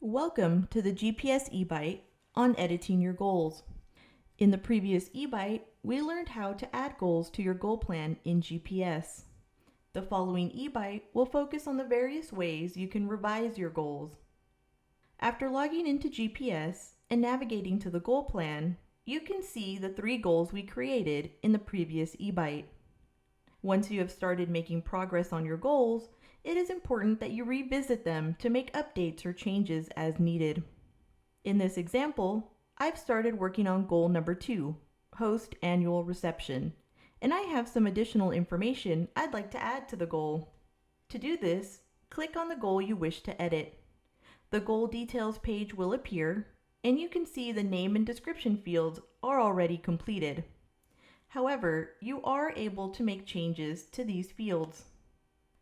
Welcome to the GPS eBite on editing your goals. In the previous eBite, we learned how to add goals to your goal plan in GPS. The following eBite will focus on the various ways you can revise your goals. After logging into GPS and navigating to the goal plan, you can see the 3 goals we created in the previous eBite. Once you have started making progress on your goals, it is important that you revisit them to make updates or changes as needed. In this example, I've started working on goal number 2, host annual reception, and I have some additional information I'd like to add to the goal. To do this, click on the goal you wish to edit. The goal details page will appear, and you can see the name and description fields are already completed. However, you are able to make changes to these fields.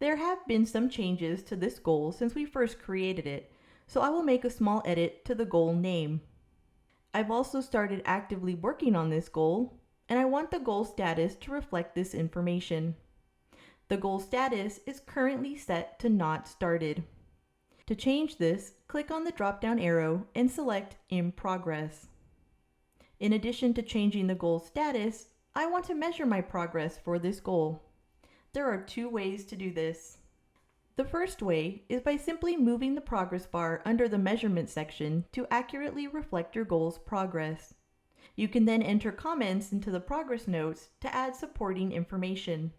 There have been some changes to this goal since we first created it, so I will make a small edit to the goal name. I've also started actively working on this goal, and I want the goal status to reflect this information. The goal status is currently set to not started. To change this, click on the drop-down arrow and select In Progress. In addition to changing the goal status, I want to measure my progress for this goal. There are 2 ways to do this. The first way is by simply moving the progress bar under the measurement section to accurately reflect your goal's progress. You can then enter comments into the progress notes to add supporting information.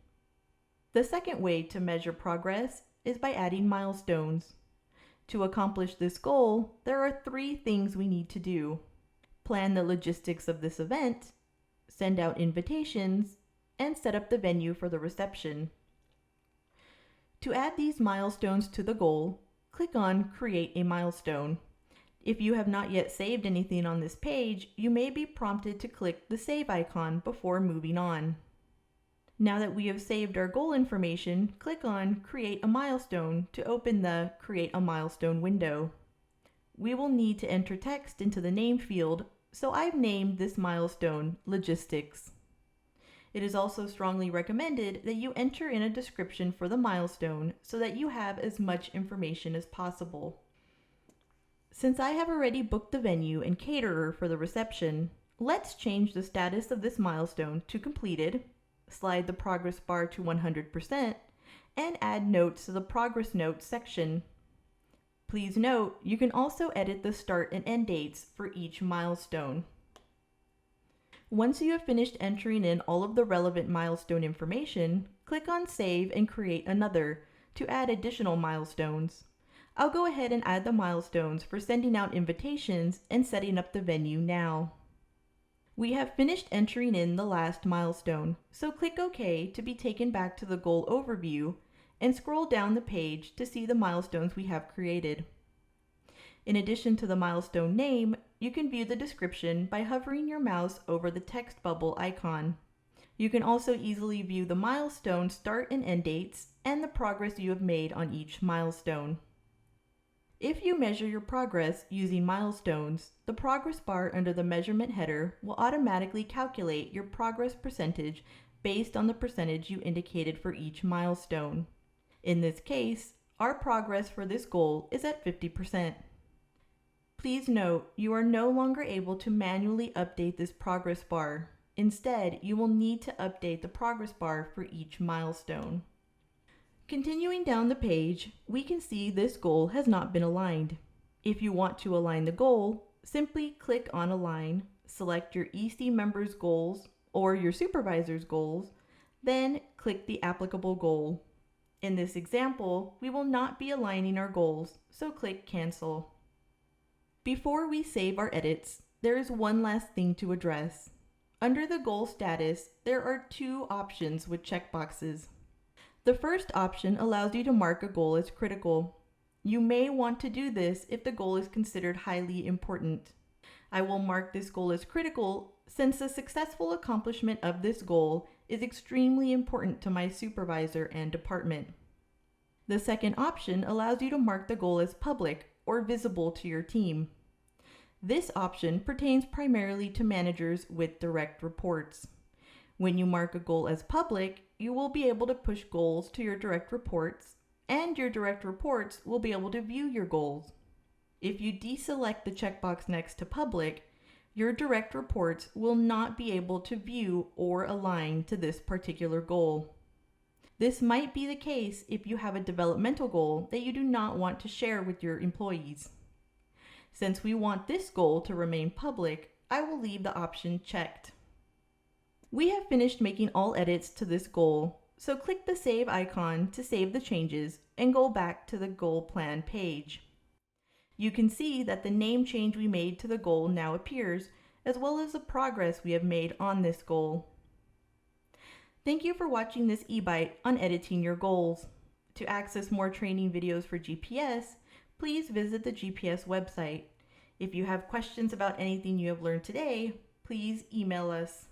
The second way to measure progress is by adding milestones. To accomplish this goal, there are 3 things we need to do: plan the logistics of this event, send out invitations, and set up the venue for the reception. To add these milestones to the goal, click on Create a Milestone. If you have not yet saved anything on this page, you may be prompted to click the Save icon before moving on. Now that we have saved our goal information, click on Create a Milestone to open the Create a Milestone window. We will need to enter text into the name field, so I've named this milestone Logistics. It is also strongly recommended that you enter in a description for the milestone so that you have as much information as possible. Since I have already booked the venue and caterer for the reception, let's change the status of this milestone to completed, slide the progress bar to 100%, and add notes to the progress notes section. Please note, you can also edit the start and end dates for each milestone. Once you have finished entering in all of the relevant milestone information, click on Save and Create Another to add additional milestones. I'll go ahead and add the milestones for sending out invitations and setting up the venue now. We have finished entering in the last milestone, so click OK to be taken back to the goal overview and scroll down the page to see the milestones we have created. In addition to the milestone name, you can view the description by hovering your mouse over the text bubble icon. You can also easily view the milestone start and end dates and the progress you have made on each milestone. If you measure your progress using milestones, the progress bar under the measurement header will automatically calculate your progress percentage based on the percentage you indicated for each milestone. In this case, our progress for this goal is at 50%. Please note, you are no longer able to manually update this progress bar. Instead, you will need to update the progress bar for each milestone. Continuing down the page, we can see this goal has not been aligned. If you want to align the goal, simply click on Align, select your EC member's goals or your supervisor's goals, then click the applicable goal. In this example, we will not be aligning our goals, so click Cancel. Before we save our edits, there is one last thing to address. Under the goal status, there are 2 options with checkboxes. The first option allows you to mark a goal as critical. You may want to do this if the goal is considered highly important. I will mark this goal as critical since the successful accomplishment of this goal is extremely important to my supervisor and department. The second option allows you to mark the goal as public or visible to your team. This option pertains primarily to managers with direct reports. When you mark a goal as public, you will be able to push goals to your direct reports, and your direct reports will be able to view your goals. If you deselect the checkbox next to public, your direct reports will not be able to view or align to this particular goal. This might be the case if you have a developmental goal that you do not want to share with your employees. Since we want this goal to remain public, I will leave the option checked. We have finished making all edits to this goal, so click the Save icon to save the changes and go back to the goal plan page. You can see that the name change we made to the goal now appears, as well as the progress we have made on this goal. Thank you for watching this eBite on editing your goals. To access more training videos for GPS, please visit the GPS website. If you have questions about anything you have learned today, please email us.